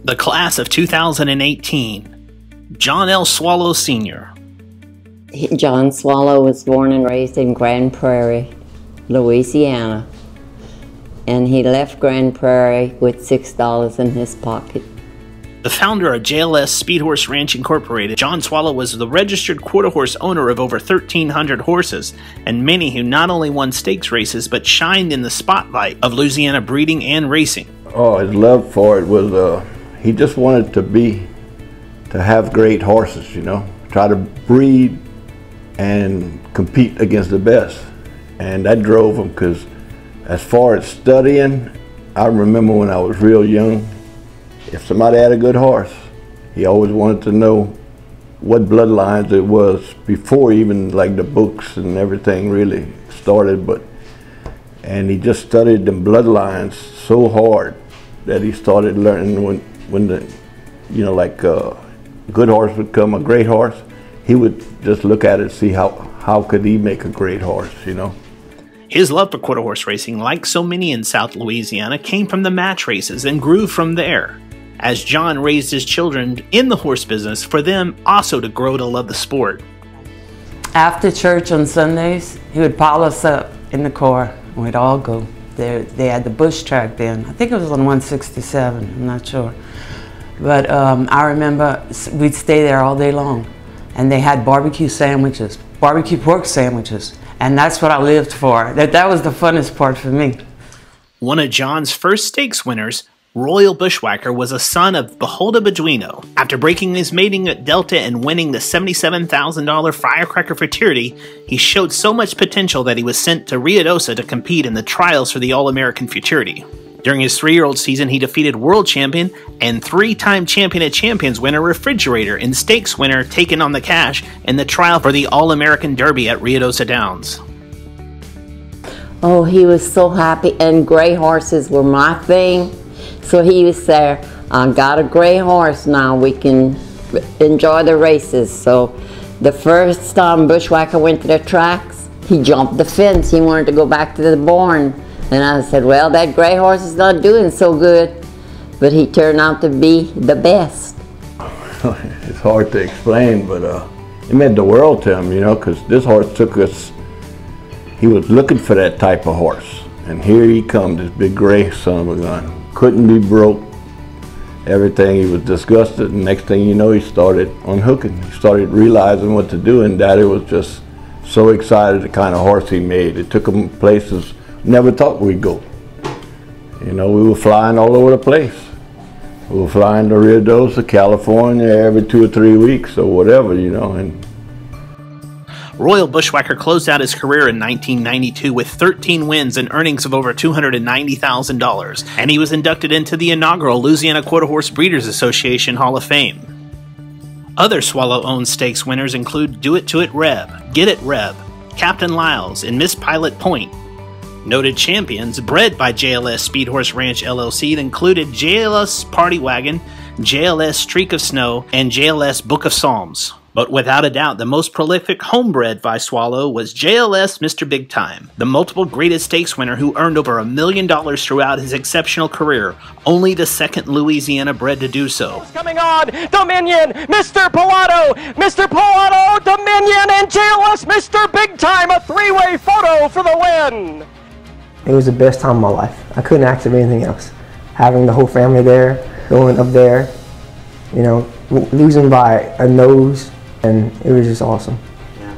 The class of 2018, John L. Soileau Sr. John Soileau was born and raised in Grand Prairie, Louisiana, and he left Grand Prairie with $6 in his pocket. The founder of JLS Speed Horse Ranch Incorporated, John Soileau was the registered quarter horse owner of over 1,300 horses, and many who not only won stakes races but shined in the spotlight of Louisiana breeding and racing. Oh, his love for it was, he just wanted to have great horses, you know, try to breed and compete against the best. And that drove him, because as far as studying, I remember when I was real young, if somebody had a good horse, he always wanted to know what bloodlines it was before even like the books and everything really started. And he just studied the bloodlines so hard that he started learning when the, you know, like a good horse would come, a great horse, he would just look at it and see how could he make a great horse, you know. His love for quarter horse racing, like so many in South Louisiana, came from the match races and grew from there. As John raised his children in the horse business, for them also to grow to love the sport. After church on Sundays, he would pile us up in the car and we'd all go. They had the bush track then. I think it was on 167, I'm not sure. But I remember we'd stay there all day long. And they had barbecue sandwiches, barbecue pork sandwiches. And that's what I lived for. That was the funnest part for me. One of John's first stakes winners, Royal Bushwhacker, was a son of Beholda Beduino. After breaking his mating at Delta and winning the $77,000 Firecracker Fraternity, he showed so much potential that he was sent to Ruidoso to compete in the trials for the All-American Fraternity. During his 3-year-old season, he defeated world champion and 3-time champion of champions winner Refrigerator and stakes winner Taken on the Cash in the trial for the All-American Derby at Ruidoso Downs. Oh, he was so happy, and gray horses were my thing. So he was there, I got a gray horse now, we can enjoy the races. So the first time Bushwhacker went to the tracks, he jumped the fence, he wanted to go back to the barn. And I said, well, that gray horse is not doing so good. But he turned out to be the best. It's hard to explain, but it meant the world to him, you know, because this horse took us, he was looking for that type of horse. And here he comes, this big gray son of a gun. Couldn't be broke, everything. He was disgusted, and next thing you know, he started unhooking. He started realizing what to do, and Daddy was just so excited the kind of horse he made. It took him places never thought we'd go. You know, we were flying all over the place. We were flying to Ruidoso, California every 2 or 3 weeks or whatever, you know. And Royal Bushwhacker closed out his career in 1992 with 13 wins and earnings of over $290,000, and he was inducted into the inaugural Louisiana Quarter Horse Breeders Association Hall of Fame. Other Soileau-owned stakes winners include Do It To It Reb, Get It Reb, Captain Lyles, and Miss Pilot Point. Noted champions bred by JLS Speed Horse Ranch LLC included JLS Party Wagon, JLS Streak of Snow, and JLS Book of Psalms. But without a doubt, the most prolific homebred by Soileau was JLS Mr. Big Time, the multiple graded stakes winner who earned over $1 million throughout his exceptional career, only the second Louisiana bred to do so. Coming on, Dominion, Mr. Pilato, Dominion, and JLS Mr. Big Time, a 3-way photo for the win. It was the best time of my life. I couldn't ask for anything else. Having the whole family there, going up there, you know, losing by a nose, and it was just awesome.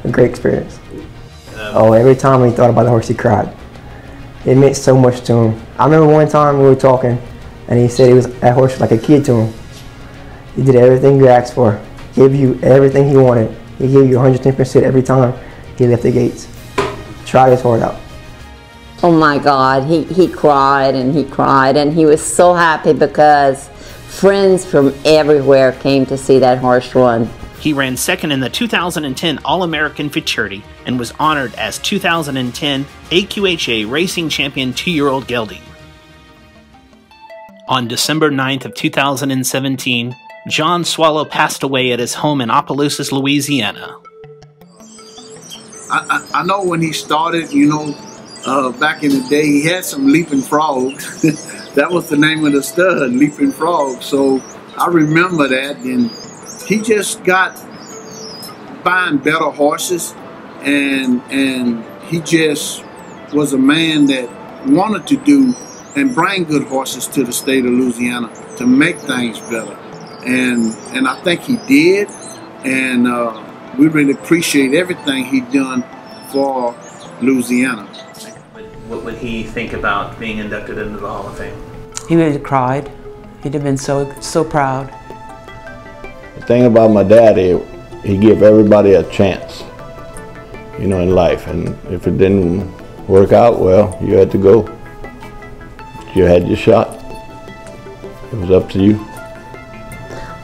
A great experience. Oh, every time he thought about the horse, he cried. It meant so much to him. I remember one time we were talking, and he said that horse was like a kid to him. He did everything you asked for, gave you everything he wanted. He gave you 110% every time he left the gates. Tried his heart out. Oh my God, he cried and he cried, and he was so happy because friends from everywhere came to see that horse run. He ran second in the 2010 All-American Fraternity and was honored as 2010 LQHBA Racing Champion 2-year-old gelding. On December 9th of 2017, John Soileau passed away at his home in Opelousas, Louisiana. I know when he started, you know, back in the day, he had some leaping frogs that was the name of the stud, Leaping Frog. So I remember that, and he just got buying better horses, and he just was a man that wanted to do and bring good horses to the state of Louisiana to make things better, and I think he did, and we really appreciate everything he done for Louisiana. What would he think about being inducted into the Hall of Fame? He would have cried. He'd have been so proud. The thing about my dad, he gave everybody a chance, you know, in life. And if it didn't work out, well, you had to go. You had your shot. It was up to you.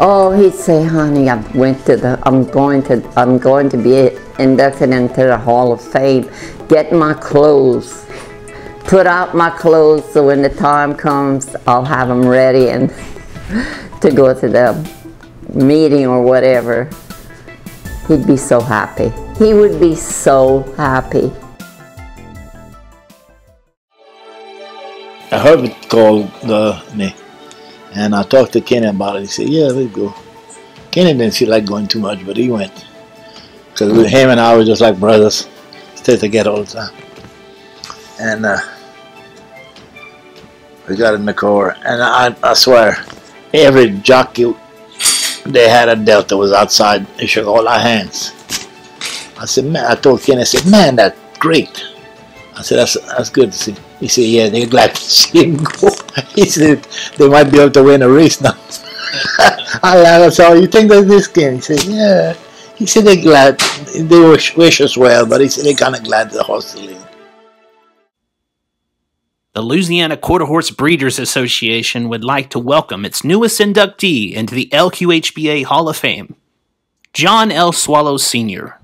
Oh, he'd say, honey, I'm going to be inducted into the Hall of Fame. Get my clothes. Put out my clothes so when the time comes, I'll have them ready and to go to the meeting or whatever. He'd be so happy. He would be so happy. I heard it called me, and I talked to Kenny about it. He said, yeah, let's go. Kenny didn't feel like going too much, but he went. Because him and I were just like brothers, stay together all the time. And we got in the car, and I swear, every jockey they had a Delta was outside. They shook all our hands. I said, man, I told Kenny, I said, man, that's great. I said, that's good to see. He said, yeah, they're glad to see him go. He said, they might be able to win a race now. I said, you think that's this game? He said, yeah. He said, they're glad. They wish us well, but he said, they're kind of glad the horse is leaving. The Louisiana Quarter Horse Breeders Association would like to welcome its newest inductee into the LQHBA Hall of Fame, John L. Soileau Sr.